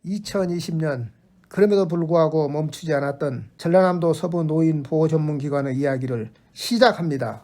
2020년 그럼에도 불구하고 멈추지 않았던 전라남도 서부 노인 보호 전문기관의 이야기를 시작합니다.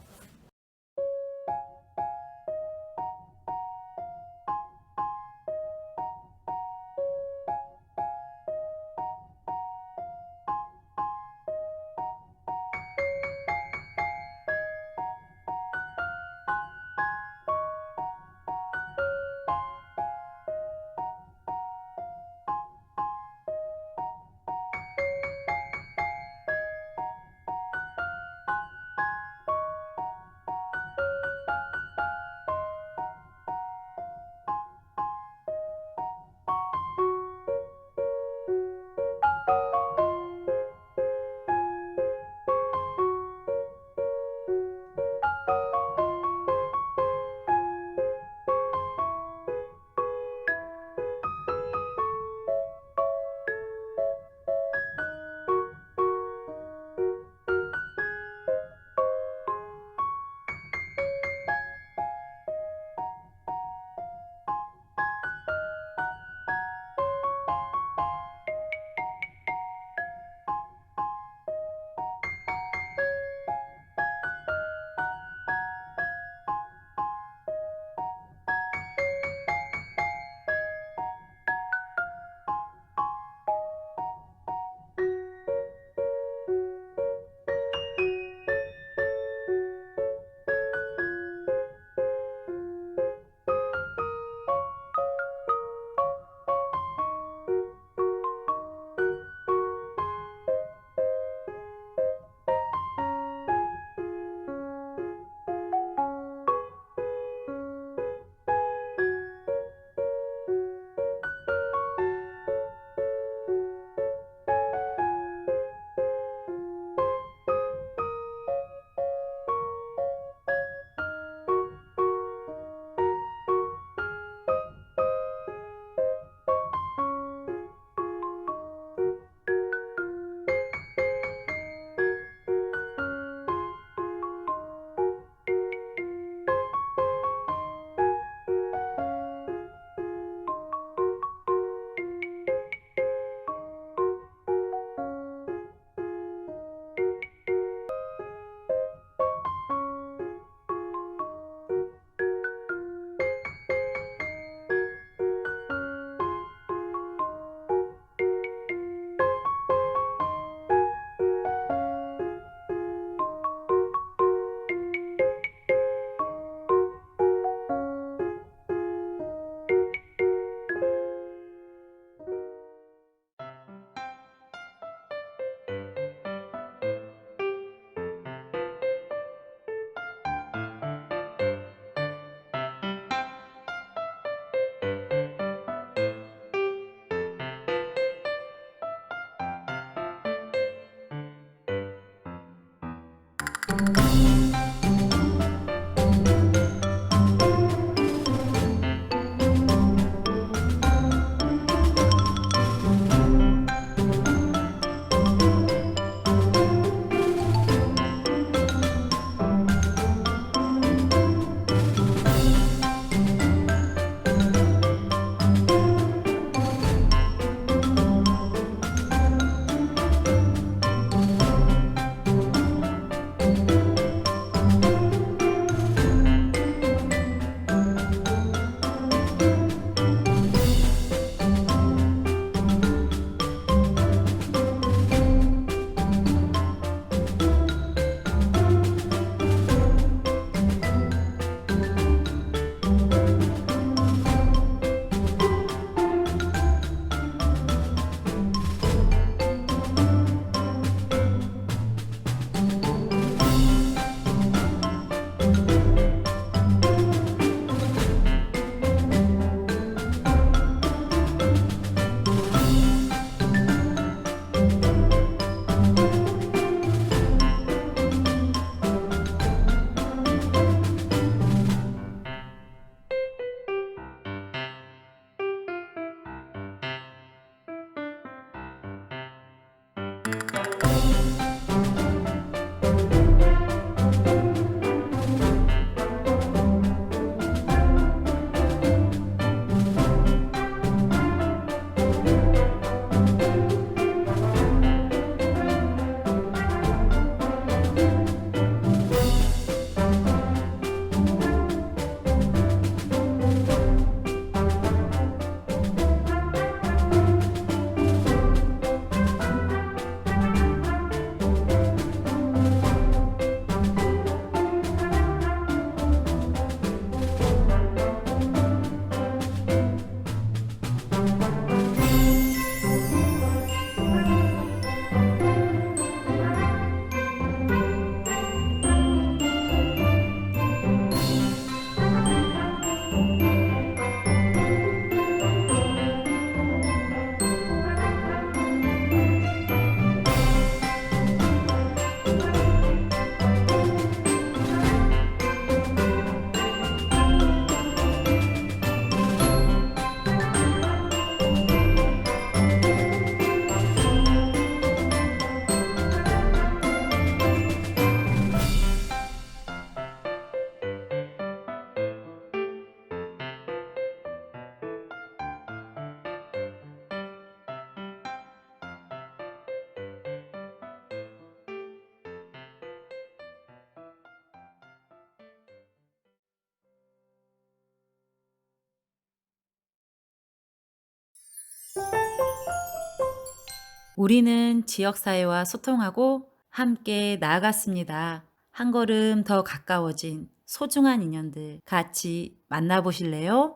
우리는 지역사회와 소통하고 함께 나아갔습니다. 한 걸음 더 가까워진 소중한 인연들 같이 만나보실래요?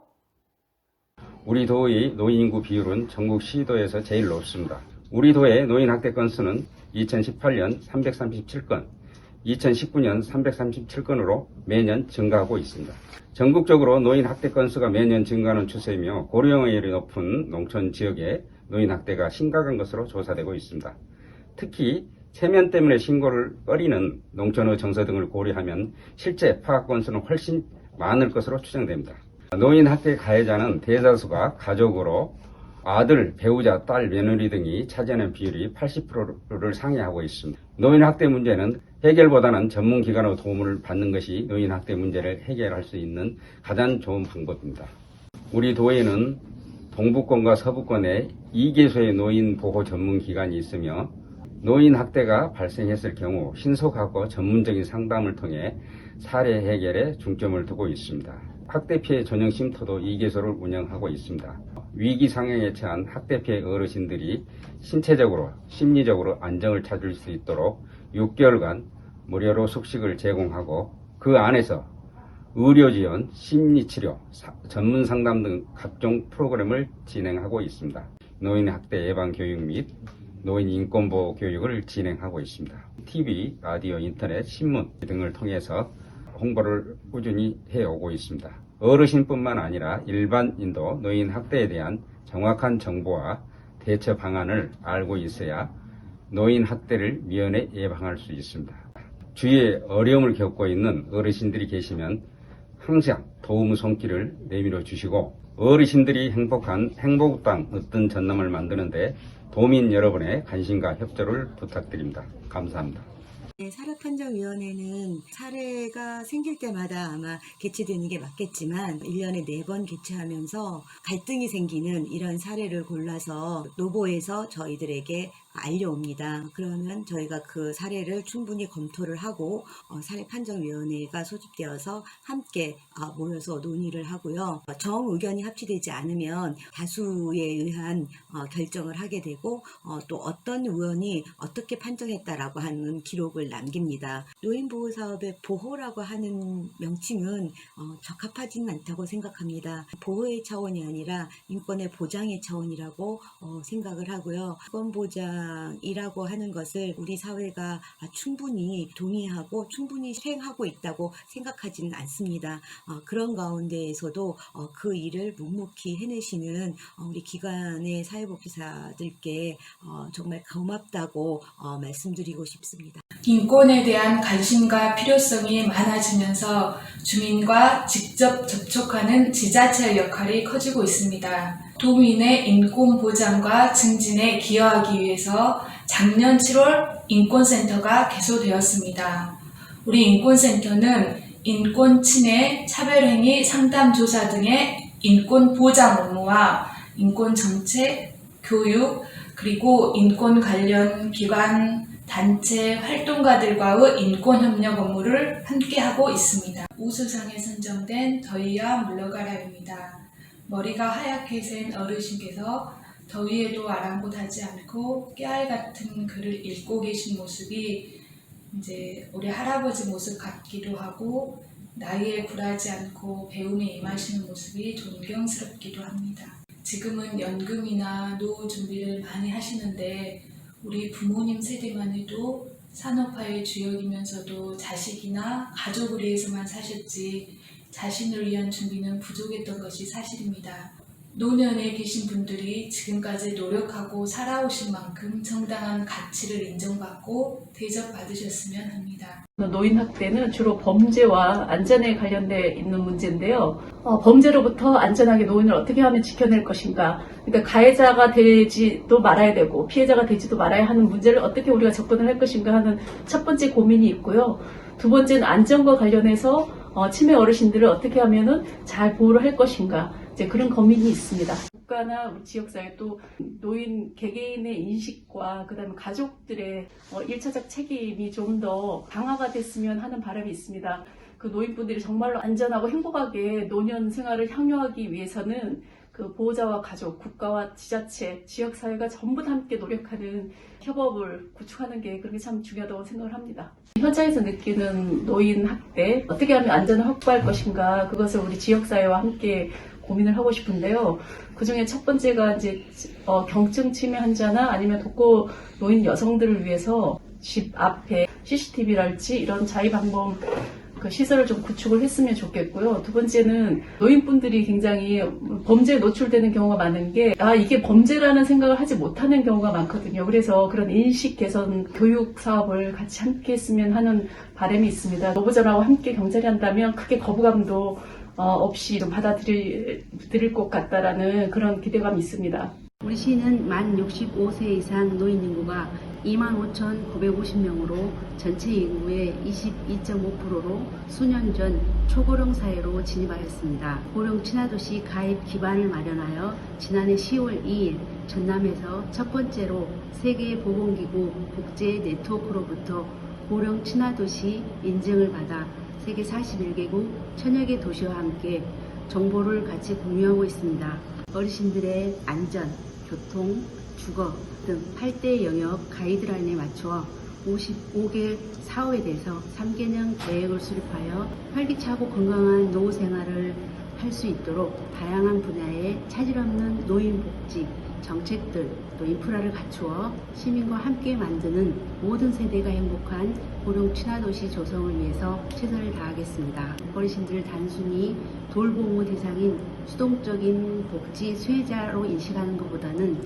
우리 도의 노인 인구 비율은 전국 시도에서 제일 높습니다. 우리 도의 노인 학대 건수는 2018년 337건, 2019년 337건으로 매년 증가하고 있습니다. 전국적으로 노인 학대 건수가 매년 증가하는 추세이며 고령화율이 높은 농촌 지역에 노인 학대가 심각한 것으로 조사되고 있습니다. 특히 체면 때문에 신고를 꺼리는 농촌의 정서 등을 고려하면 실제 파악 건수는 훨씬 많을 것으로 추정됩니다. 노인 학대 가해자는 대다수가 가족으로 아들, 배우자, 딸, 며느리 등이 차지하는 비율이 80%를 상회하고 있습니다. 노인 학대 문제는 해결보다는 전문기관의 도움을 받는 것이 노인 학대 문제를 해결할 수 있는 가장 좋은 방법입니다. 우리 도에는 동부권과 서부권에 2개소의 노인 보호 전문기관이 있으며 노인 학대가 발생했을 경우 신속하고 전문적인 상담을 통해 사례 해결에 중점을 두고 있습니다. 학대 피해 전형 쉼터도 2개소를 운영하고 있습니다. 위기 상황에 처한 학대 피해 어르신들이 신체적으로, 심리적으로 안정을 찾을 수 있도록 6개월간 무료로 숙식을 제공하고 그 안에서 의료 지원, 심리 치료, 전문 상담 등 각종 프로그램을 진행하고 있습니다. 노인 학대 예방 교육 및 노인 인권보호 교육을 진행하고 있습니다. TV, 라디오, 인터넷, 신문 등을 통해서 홍보를 꾸준히 해오고 있습니다. 어르신뿐만 아니라 일반인도 노인 학대에 대한 정확한 정보와 대처 방안을 알고 있어야 노인 학대를 미연에 예방할 수 있습니다. 주위에 어려움을 겪고 있는 어르신들이 계시면 항상 도움 손길을 내밀어 주시고 어르신들이 행복한 행복당 어떤 전남을 만드는데 도민 여러분의 관심과 협조를 부탁드립니다. 감사합니다. 사례판정위원회는 사례가 생길 때마다 아마 개최되는 게 맞겠지만 1년에 4번 개최하면서 갈등이 생기는 이런 사례를 골라서 노보에서 저희들에게 알려옵니다. 그러면 저희가 그 사례를 충분히 검토를 하고 사례판정위원회가 소집되어서 함께 모여서 논의를 하고요. 정 의견이 합치되지 않으면 다수에 의한 결정을 하게 되고 또 어떤 의원이 어떻게 판정했다라고 하는 기록을 남깁니다. 노인보호사업의 보호라고 하는 명칭은 적합하지는 않다고 생각합니다. 보호의 차원이 아니라 인권의 보장의 차원이라고 생각을 하고요. 인권보장이라고 하는 것을 우리 사회가 충분히 동의하고 충분히 수행하고 있다고 생각하지는 않습니다. 그런 가운데에서도 그 일을 묵묵히 해내시는 우리 기관의 사회복지사들께 정말 고맙다고 말씀드리고 싶습니다. 인권에 대한 관심과 필요성이 많아지면서 주민과 직접 접촉하는 지자체의 역할이 커지고 있습니다. 도민의 인권 보장과 증진에 기여하기 위해서 작년 7월 인권센터가 개소되었습니다. 우리 인권센터는 인권 침해, 차별행위 상담 조사 등의 인권 보장 업무와 인권 정책, 교육, 그리고 인권 관련 기관, 단체 활동가들과의 인권협력 업무를 함께하고 있습니다. 우수상에 선정된 더위야 물러가라입니다. 머리가 하얗게 센 어르신께서 더위에도 아랑곳하지 않고 깨알 같은 글을 읽고 계신 모습이 이제 우리 할아버지 모습 같기도 하고 나이에 굴하지 않고 배움에 임하시는 모습이 존경스럽기도 합니다. 지금은 연금이나 노후 준비를 많이 하시는데 우리 부모님 세대만 해도 산업화의 주역이면서도 자식이나 가족을 위해서만 사셨지 자신을 위한 준비는 부족했던 것이 사실입니다. 노년에 계신 분들이 지금까지 노력하고 살아오신 만큼 정당한 가치를 인정받고 대접받으셨으면 합니다. 노인 학대는 주로 범죄와 안전에 관련돼 있는 문제인데요. 범죄로부터 안전하게 노인을 어떻게 하면 지켜낼 것인가. 그러니까 가해자가 되지도 말아야 되고 피해자가 되지도 말아야 하는 문제를 어떻게 우리가 접근을 할 것인가 하는 첫 번째 고민이 있고요. 두 번째는 안전과 관련해서 치매 어르신들을 어떻게 하면은 잘 보호를 할 것인가. 이제 그런 고민이 있습니다. 국가나 우리 지역사회 또 노인 개개인의 인식과 그다음에 가족들의 1차적 책임이 좀 더 강화가 됐으면 하는 바람이 있습니다. 그 노인분들이 정말로 안전하고 행복하게 노년 생활을 향유하기 위해서는 그 보호자와 가족, 국가와 지자체, 지역사회가 전부 다 함께 노력하는 협업을 구축하는 게 그렇게 참 중요하다고 생각을 합니다. 현장에서 느끼는 노인 학대, 어떻게 하면 안전을 확보할 것인가, 그것을 우리 지역사회와 함께 고민을 하고 싶은데요. 그 중에 첫 번째가 이제 경증 치매 환자나 아니면 독거 노인 여성들을 위해서 집 앞에 CCTV랄지 이런 자의방범 그 시설을 좀 구축을 했으면 좋겠고요. 두 번째는 노인분들이 굉장히 범죄에 노출되는 경우가 많은 게, 이게 범죄라는 생각을 하지 못하는 경우가 많거든요. 그래서 그런 인식 개선 교육 사업을 같이 함께 했으면 하는 바람이 있습니다. 노부전하고 함께 경찰이 한다면 크게 거부감도 없이 좀 받아들일 것 같다라는 그런 기대감이 있습니다. 우리 시는 만 65세 이상 노인 인구가 25,950명으로 전체 인구의 22.5%로 수년 전 초고령 사회로 진입하였습니다. 고령 친화도시 가입 기반을 마련하여 지난해 10월 2일 전남에서 첫 번째로 세계보건기구 국제 네트워크로부터 고령 친화도시 인증을 받아 세계 41개국 천여 개 도시와 함께 정보를 같이 공유하고 있습니다. 어르신들의 안전, 교통, 주거 등 8대 영역 가이드라인에 맞추어 55개 사업에 대해서 3개년 계획을 수립하여 활기차고 건강한 노후 생활을 할 수 있도록 다양한 분야의 차질 없는 노인 복지 정책들 또 인프라를 갖추어 시민과 함께 만드는 모든 세대가 행복한 고령 친화도시 조성을 위해서 최선을 다하겠습니다. 어르신들을 단순히 돌보호 대상인 수동적인 복지 수혜자로 인식하는 것보다는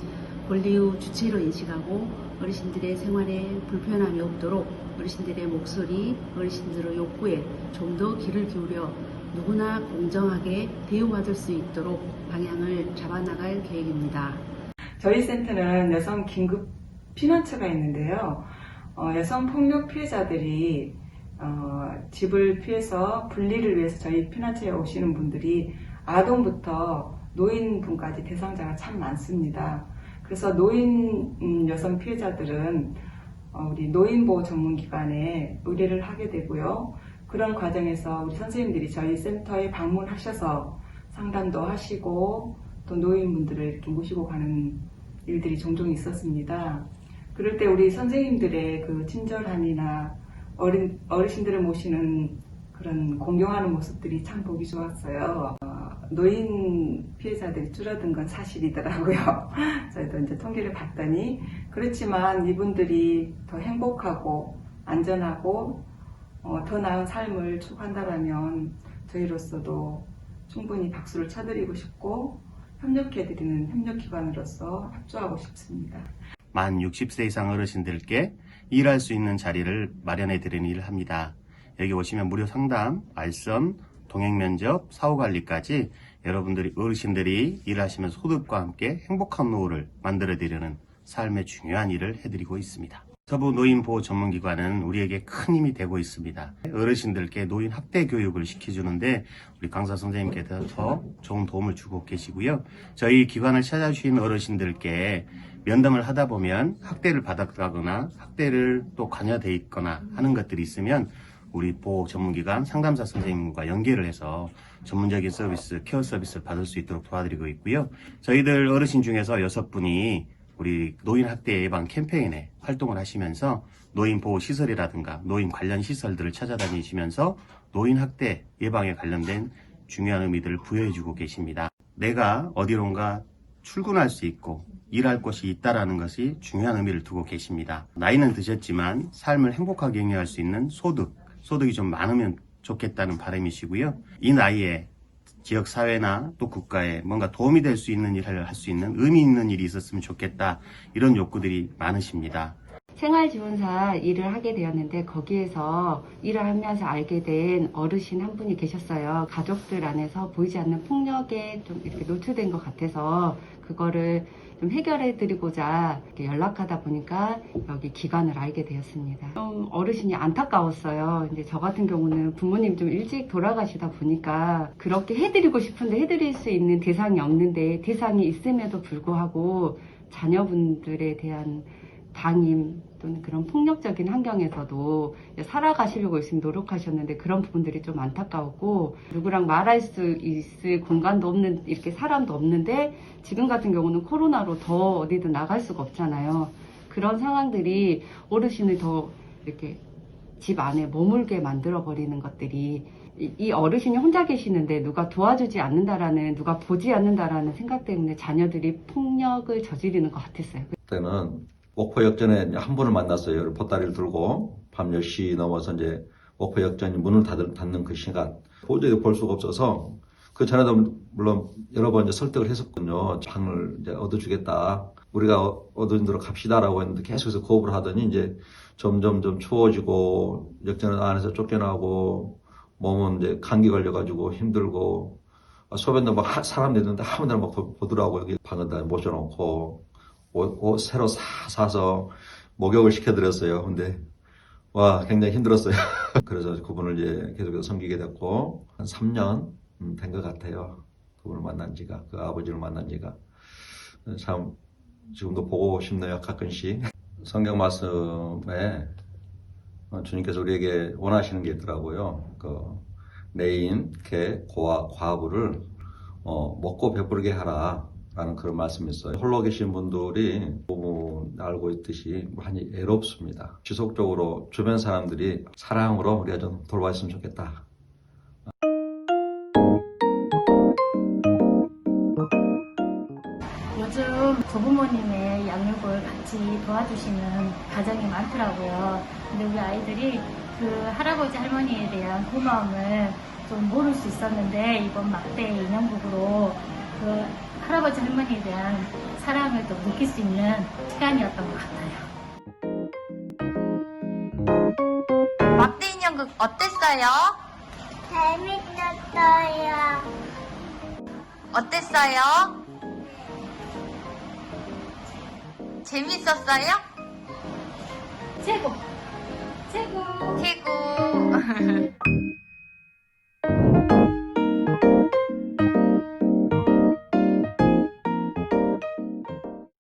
권리의 주체로 인식하고 어르신들의 생활에 불편함이 없도록 어르신들의 목소리, 어르신들의 욕구에 좀 더 귀를 기울여 누구나 공정하게 대우받을 수 있도록 방향을 잡아나갈 계획입니다. 저희 센터는 여성 긴급 피난처가 있는데요. 여성 폭력 피해자들이 집을 피해서 분리를 위해서 저희 피난처에 오시는 분들이 아동부터 노인분까지 대상자가 참 많습니다. 그래서 노인 여성 피해자들은 우리 노인보호 전문기관에 의뢰를 하게 되고요. 그런 과정에서 우리 선생님들이 저희 센터에 방문하셔서 상담도 하시고 또 노인분들을 이렇게 모시고 가는 일들이 종종 있었습니다. 그럴 때 우리 선생님들의 그 친절함이나 어르신들을 모시는 그런 공경하는 모습들이 참 보기 좋았어요. 노인 피해자들이 줄어든 건 사실이더라고요. 저희도 이제 통계를 봤더니 그렇지만 이분들이 더 행복하고 안전하고 더 나은 삶을 추구한다면 저희로서도 충분히 박수를 쳐드리고 싶고 협력해드리는 협력기관으로서 협조하고 싶습니다. 만 60세 이상 어르신들께 일할 수 있는 자리를 마련해드리는 일을 합니다. 여기 오시면 무료 상담, 알선, 동행면접, 사후관리까지 여러분들이 어르신들이 일하시면서 소득과 함께 행복한 노후를 만들어드리는 삶의 중요한 일을 해드리고 있습니다. 서부 노인보호 전문기관은 우리에게 큰 힘이 되고 있습니다. 어르신들께 노인 학대 교육을 시켜주는데 우리 강사 선생님께서 좋은 도움을 주고 계시고요. 저희 기관을 찾아주신 어르신들께 면담을 하다 보면 학대를 받았다거나 학대를 또 관여돼 있거나 하는 것들이 있으면 우리 보호 전문기관 상담사 선생님과 연계를 해서 전문적인 서비스, 케어 서비스를 받을 수 있도록 도와드리고 있고요. 저희들 어르신 중에서 6분이 우리 노인 학대 예방 캠페인에 활동을 하시면서 노인 보호 시설이라든가 노인 관련 시설들을 찾아다니시면서 노인 학대 예방에 관련된 중요한 의미들을 부여해주고 계십니다. 내가 어디론가 출근할 수 있고 일할 곳이 있다라는 것이 중요한 의미를 두고 계십니다. 나이는 드셨지만 삶을 행복하게 영위할 수 있는 소득이 좀 많으면 좋겠다는 바람이시고요. 이 나이에 지역사회나 또 국가에 뭔가 도움이 될 수 있는 일을 할 수 있는 의미 있는 일이 있었으면 좋겠다. 이런 욕구들이 많으십니다. 생활지원사 일을 하게 되었는데 거기에서 일을 하면서 알게 된 어르신 한 분이 계셨어요. 가족들 안에서 보이지 않는 폭력에 좀 이렇게 노출된 것 같아서 그거를 좀 해결해 드리고자 연락하다 보니까 여기 기관을 알게 되었습니다. 좀 어르신이 안타까웠어요. 이제 저 같은 경우는 부모님 좀 일찍 돌아가시다 보니까 그렇게 해드리고 싶은데 해드릴 수 있는 대상이 없는데 대상이 있음에도 불구하고 자녀분들에 대한 방임, 또는 그런 폭력적인 환경에서도 살아가시려고 열심히 노력하셨는데 그런 부분들이 좀 안타까웠고, 누구랑 말할 수 있을 공간도 없는, 이렇게 사람도 없는데 지금 같은 경우는 코로나로 더 어디든 나갈 수가 없잖아요. 그런 상황들이 어르신을 더 이렇게 집 안에 머물게 만들어 버리는 것들이, 이 어르신이 혼자 계시는데 누가 도와주지 않는다라는, 누가 보지 않는다라는 생각 때문에 자녀들이 폭력을 저지르는 것 같았어요. 그때는 목포역전에 한 분을 만났어요. 보따리를 들고 밤 10시 넘어서 이제 목포역전이 문을 닫는 그 시간, 도저히 볼 수가 없어서 그 전에도 물론 여러 번 이제 설득을 했었군요. 방을 이제 얻어주겠다, 우리가 어딘데로 갑시다라고 했는데 계속해서 거부를 하더니 이제 점점 추워지고 역전 안에서 쫓겨나고 몸은 이제 감기 걸려가지고 힘들고 소변도 막 사람 내는데 아무데나 막 보더라고. 여기 방에다 모셔놓고 옷 새로 사서 목욕을 시켜드렸어요. 근데 와, 굉장히 힘들었어요. 그래서 그분을 이제 계속해서 섬기게 됐고 한 3년 된 것 같아요. 그분을 만난 지가, 그 아버지를 만난 지가. 참 지금도 보고 싶네요, 가끔씩. 성경 말씀에 주님께서 우리에게 원하시는 게 있더라고요. 그 내인, 개, 고아, 과부를 먹고 배부르게 하라 라는 그런 말씀이 있어요. 홀로 계신 분들이 너무 알고 있듯이 많이 애롭습니다. 지속적으로 주변 사람들이 사랑으로 우리가 좀 돌봐줬으면 좋겠다. 요즘 조부모님의 양육을 같이 도와주시는 가정이 많더라고요. 근데 우리 아이들이 그 할아버지 할머니에 대한 고마움을 좀 모를 수 있었는데, 이번 막대 인형극으로 그 할아버지 할머니에 대한 사랑을 좀 느낄 수 있는 시간이었던 것 같아요. 막대 인형극 어땠어요? 재밌었어요. 어땠어요? 재밌었어요? 최고! 최고! 최고!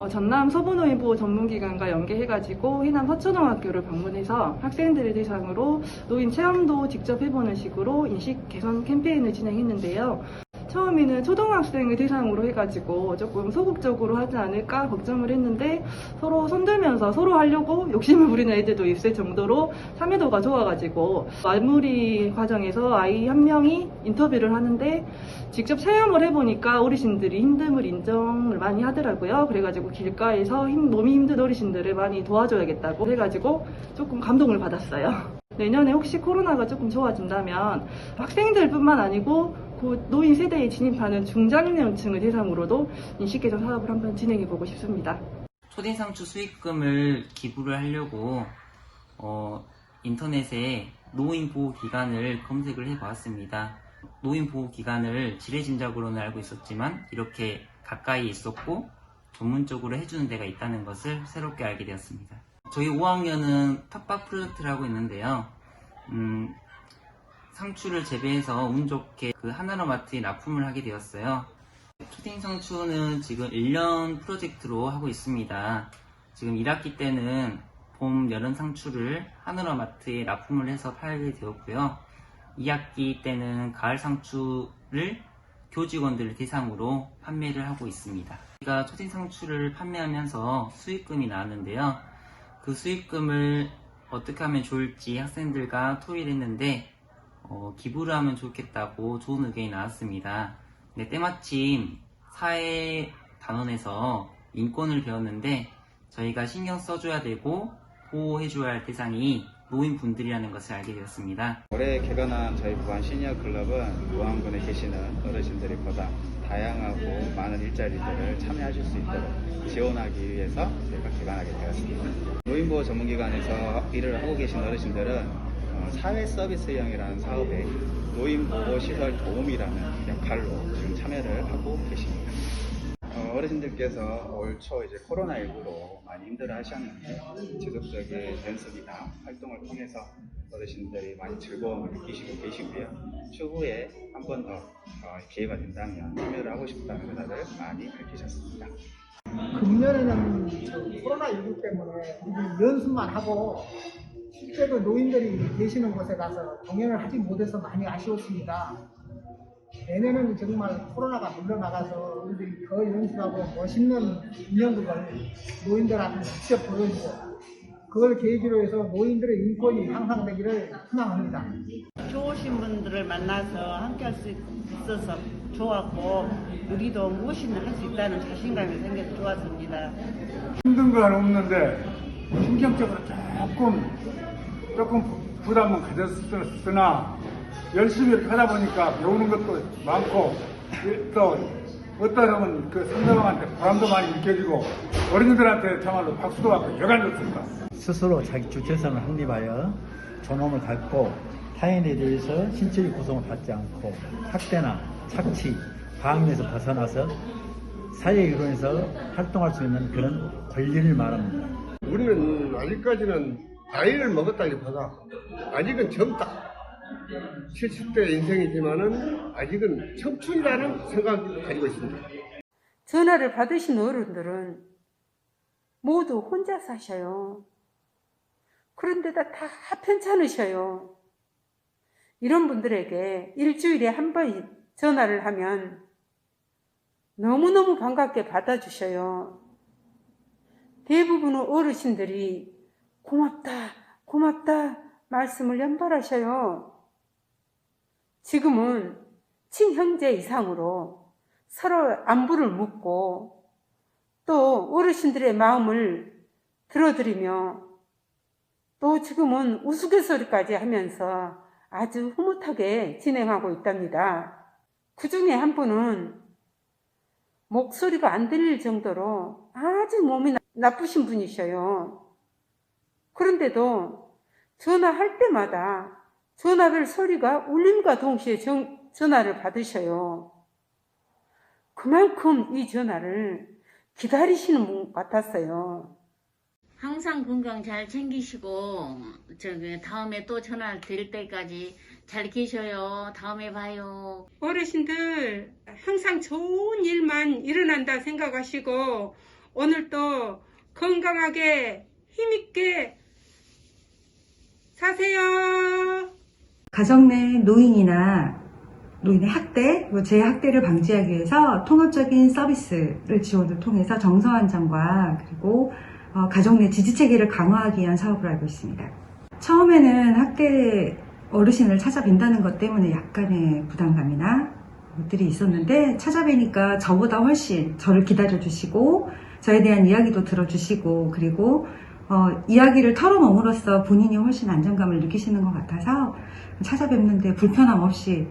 전남 서부노인보호 전문기관과 연계해가지고 해남 서초등학교를 방문해서 학생들을 대상으로 노인 체험도 직접 해보는 식으로 인식 개선 캠페인을 진행했는데요. 처음에는 초등학생을 대상으로 해가지고 조금 소극적으로 하지 않을까 걱정을 했는데, 서로 손들면서 서로 하려고 욕심을 부리는 애들도 있을 정도로 참여도가 좋아가지고 마무리 과정에서 아이 한 명이 인터뷰를 하는데, 직접 체험을 해보니까 어르신들이 힘듦을 인정을 많이 하더라고요. 그래가지고 길가에서 몸이 힘든 어르신들을 많이 도와줘야겠다고 해가지고 조금 감동을 받았어요. 내년에 혹시 코로나가 조금 좋아진다면 학생들뿐만 아니고 곧 노인 세대에 진입하는 중장년층을 대상으로도 인식개선 사업을 한번 진행해보고 싶습니다. 초대상추 수익금을 기부를 하려고 인터넷에 노인보호기관을 검색을 해보았습니다. 노인보호기관을 지레짐작으로는 알고 있었지만 이렇게 가까이 있었고 전문적으로 해주는 데가 있다는 것을 새롭게 알게 되었습니다. 저희 5학년은 텃밭 프로젝트를 하고 있는데요. 상추를 재배해서 운 좋게 그 하나로마트에 납품을 하게 되었어요. 초딩 상추는 지금 1년 프로젝트로 하고 있습니다. 지금 1학기 때는 봄, 여름 상추를 하나로마트에 납품을 해서 팔게 되었고요. 2학기 때는 가을 상추를 교직원들을 대상으로 판매를 하고 있습니다. 저희가 초딩 상추를 판매하면서 수익금이 나왔는데요. 그 수익금을 어떻게 하면 좋을지 학생들과 토의를 했는데 기부를 하면 좋겠다고 좋은 의견이 나왔습니다. 근데 때마침 사회 단원에서 인권을 배웠는데 저희가 신경 써줘야 되고 보호해줘야 할 대상이 노인분들이라는 것을 알게 되었습니다. 올해 개관한 저희 부안 시니어 클럽은 무안군에 계시는 어르신들이 보다 다양하고 많은 일자리들을 참여하실 수 있도록 지원하기 위해서 저희가 개관하게 되었습니다. 노인보호 전문기관에서 일을 하고 계신 어르신들은 사회 서비스형이라는 사업에 노인보호시설 도우미라는 역할로 지금 참여를 하고 계십니다. 어르신들께서 올 초 이제 코로나19로 많이 힘들어 하셨는데 지속적인 연습이나 활동을 통해서 어르신들이 많이 즐거움을 느끼시고 계시고요. 추후에 한 번 더 기회가 된다면 참여를 하고 싶다는 의사를 많이 밝히셨습니다. 금년에는 코로나19 때문에 우리 연습만 하고 실제로 노인들이 계시는 곳에 가서 공연을 하지 못해서 많이 아쉬웠습니다. 내년에는 정말 코로나가 물러나가서 우리들이 더 연습하고 멋있는 인형극을 노인들한테 직접 보여주고 그걸 계기로 해서 노인들의 인권이 향상되기를 희망합니다. 좋으신 분들을 만나서 함께 할 수 있어서 좋았고 우리도 무엇이든 할 수 있다는 자신감이 생겨서 좋았습니다. 힘든 건 없는데 신경적으로 조금 부담은 가졌으나 열심히 이렇게 하다 보니까 배우는 것도 많고 또 어떤 사람은 그 상대방한테 보람도 많이 느껴지고 어린이들한테 정말로 박수도 받고 여간 좋습니다. 스스로 자기 주체성을 확립하여 존엄을 갖고 타인에 대해서 신체적 구성을 받지 않고 학대나 착취, 방임에서 벗어나서 사회 이론에서 활동할 수 있는 그런 권리를 말합니다. 우리는 아직까지는 나이를 먹었다기보다 아직은 젊다. 70대 인생이지만은 아직은 청춘이라는 생각을 가지고 있습니다. 전화를 받으신 어른들은 모두 혼자 사셔요. 그런데다 다 편찮으셔요. 이런 분들에게 일주일에 한 번 전화를 하면 너무너무 반갑게 받아주셔요. 대부분의 어르신들이 고맙다, 고맙다 말씀을 연발하셔요. 지금은 친형제 이상으로 서로 안부를 묻고 또 어르신들의 마음을 들어드리며 또 지금은 우스갯소리까지 하면서 아주 흐뭇하게 진행하고 있답니다. 그 중에 한 분은 목소리가 안 들릴 정도로 아주 몸이 나쁘신 분이셔요. 그런데도 전화할 때마다 전화벨 소리가 울림과 동시에 전화를 받으셔요. 그만큼 이 전화를 기다리시는 분 같았어요. 항상 건강 잘 챙기시고 다음에 또 전화 드릴 때까지 잘 계셔요. 다음에 봐요. 어르신들 항상 좋은 일만 일어난다 생각하시고 오늘도 건강하게 힘있게 사세요. 가정 내 노인이나 노인의 학대, 그리고 재학대를 방지하기 위해서 통합적인 서비스를 지원을 통해서 정서안정과 그리고 가정 내 지지체계를 강화하기 위한 사업을 알고 있습니다. 처음에는 학대 어르신을 찾아뵌다는 것 때문에 약간의 부담감이나 것들이 있었는데 찾아뵈니까 저보다 훨씬 저를 기다려주시고 저에 대한 이야기도 들어주시고 그리고 이야기를 털어놓음으로써 본인이 훨씬 안정감을 느끼시는 것 같아서 찾아뵙는데 불편함 없이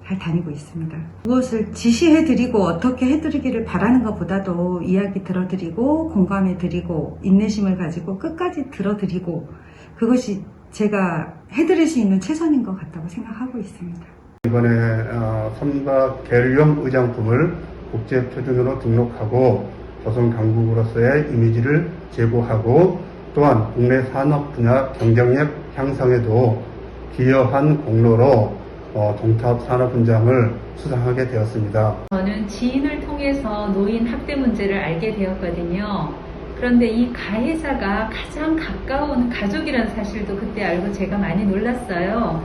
잘 다니고 있습니다. 무엇을 지시해드리고 어떻게 해드리기를 바라는 것보다도 이야기 들어드리고 공감해드리고 인내심을 가지고 끝까지 들어드리고 그것이 제가 해드릴 수 있는 최선인 것 같다고 생각하고 있습니다. 이번에 선박 계류형 의장품을 국제 표준으로 등록하고 조선 강국으로서의 이미지를 제고하고 또한 국내 산업 분야 경쟁력 향상에도 기여한 공로로 동탑산업훈장을 수상하게 되었습니다. 저는 지인을 통해서 노인 학대 문제를 알게 되었거든요. 그런데 이 가해자가 가장 가까운 가족이라는 사실도 그때 알고 제가 많이 놀랐어요.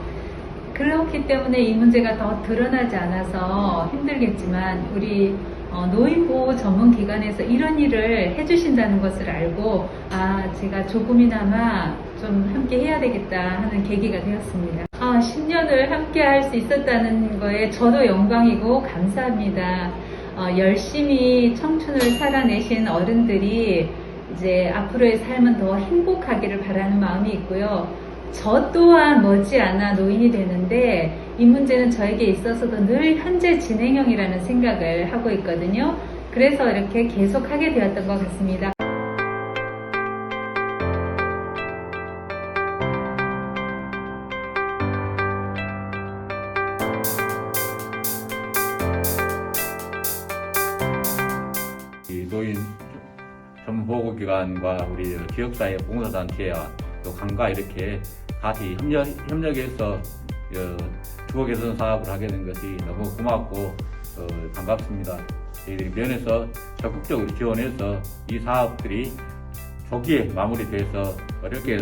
그렇기 때문에 이 문제가 더 드러나지 않아서 힘들겠지만 우리 노인보호 전문기관에서 이런 일을 해주신다는 것을 알고 제가 조금이나마 좀 함께 해야 되겠다 하는 계기가 되었습니다. 10년을 함께 할 수 있었다는 거에 저도 영광이고 감사합니다. 열심히 청춘을 살아내신 어른들이 이제 앞으로의 삶은 더 행복하기를 바라는 마음이 있고요. 저 또한 머지않아 노인이 되는데 이 문제는 저에게 있어서도 늘 현재 진행형이라는 생각을 하고 있거든요. 그래서 이렇게 계속 하게 되었던 것 같습니다. 이 노인 전문보호기관과 우리 지역사회 봉사단체와 또 강과 이렇게 같이 협력해서 주거 개선 사업을 하게 된 것이 너무 고맙고 반갑습니다. 저희들이 면에서 적극적으로 지원해서 이 사업들이 조기에 마무리돼서 어렵게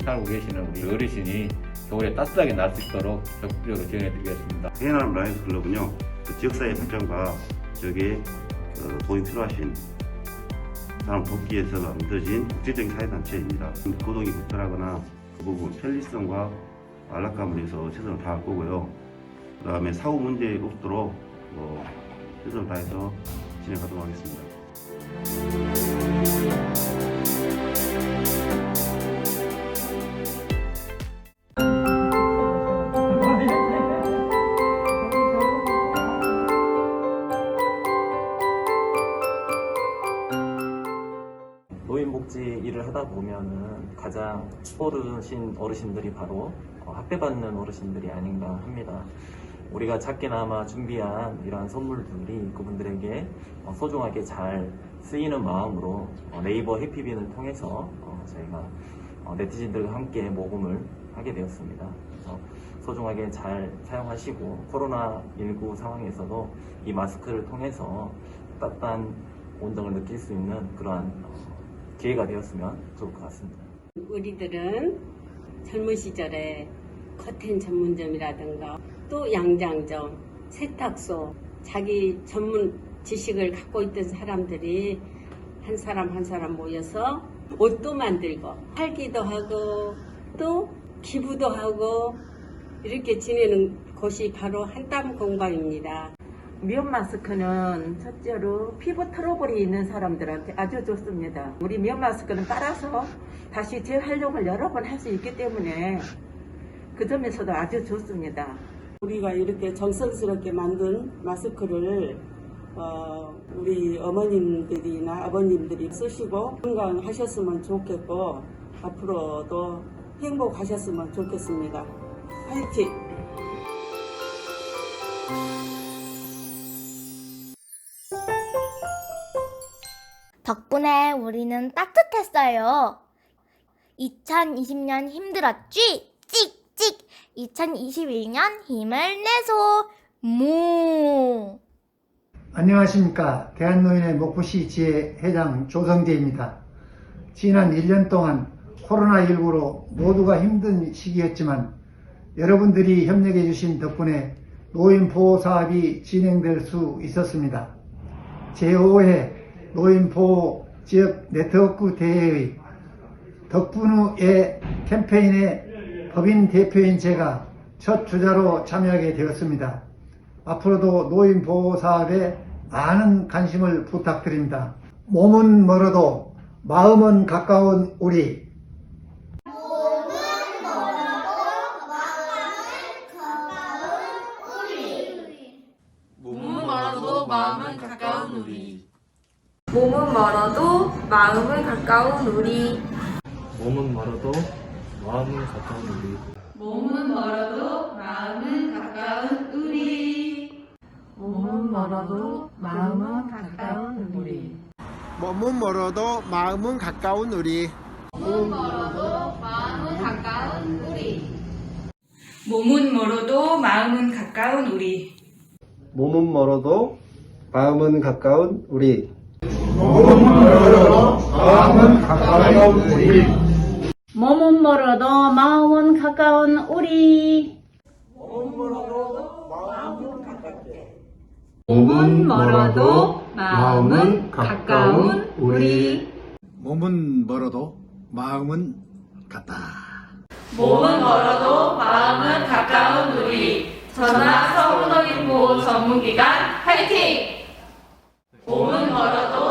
살고 계시는 우리 어르신이 겨울에 따뜻하게 날 수 있도록 적극적으로 지원해드리겠습니다. 해남 라이언스 클럽은요, 그 지역사회 발전과 저게 도움이 필요하신 사람 돕기 위해서 만들어진 국제적인 사회단체입니다. 고동이 부탁하거나 그 부분 편리성과 안락감을 위해서 최선을 다할 거고요. 그 다음에 사후 문제 없도록 최선을 다해서 진행하도록 하겠습니다. 노인복지 일을 하다 보면은 가장 어르신 어르신들이 바로 학대받는 어르신들이 아닌가 합니다. 우리가 작게나마 준비한 이러한 선물들이 그분들에게 소중하게 잘 쓰이는 마음으로 네이버 해피빈을 통해서 저희가 네티즌들과 함께 모금을 하게 되었습니다. 그래서 소중하게 잘 사용하시고 코로나19 상황에서도 이 마스크를 통해서 따뜻한 온정을 느낄 수 있는 그러한 기회가 되었으면 좋을 것 같습니다. 우리들은 젊은 시절에 커튼 전문점이라든가 또 양장점, 세탁소, 자기 전문 지식을 갖고 있던 사람들이 한 사람 한 사람 모여서 옷도 만들고 팔기도 하고 또 기부도 하고 이렇게 지내는 곳이 바로 한땀 공방입니다. 미연 마스크는 첫째로 피부 트러블이 있는 사람들한테 아주 좋습니다. 우리 미연 마스크는 빨아서 다시 재활용을 여러 번 할 수 있기 때문에 그 점에서도 아주 좋습니다. 우리가 이렇게 정성스럽게 만든 마스크를 우리 어머님들이나 아버님들이 쓰시고 건강하셨으면 좋겠고 앞으로도 행복하셨으면 좋겠습니다. 화이팅! 덕분에 우리는 따뜻했어요. 2020년 힘들었지? 찍찍! 2021년 힘을 내소! 무! 안녕하십니까. 대한노인의 목포시 지회 회장 조성재입니다. 지난 1년 동안 코로나19로 모두가 힘든 시기였지만 여러분들이 협력해 주신 덕분에 노인보호 사업이 진행될 수 있었습니다. 제5회 노인보호 지역 네트워크 대회의 덕분우의 캠페인의 법인 대표인 제가 첫 주자로 참여하게 되었습니다. 앞으로도 노인보호 사업에 많은 관심을 부탁드립니다. 몸은 멀어도 마음은 가까운 우리. 몸은 멀어도 마음은 가까운 우리. 몸은 멀어도 마음은 가까운 우리. 몸은 멀어도 마음은 가까운 우리. 몸은 멀어도 마음은 가까운 우리. 몸은 멀어도 마음은 가까운 우리. 몸은 멀어도 마음은 가까운 우리. 몸은 멀어도 마음은 가까운 우리. 몸은 멀어도 마음은 가까운 우리. 몸은 멀어도 마음은 가까운 우리. 몸은 멀어도 마음은 가까운 우리. 몸은 멀어도 마음은 가까운 우리. 몸은 멀어도 마음은 가까운 우리. 몸은 멀어도 마음은 같다. 몸은 멀어도 마음은 가까운 우리. 전화 서울노인보호 전문기관 화이팅! 몸은 멀어도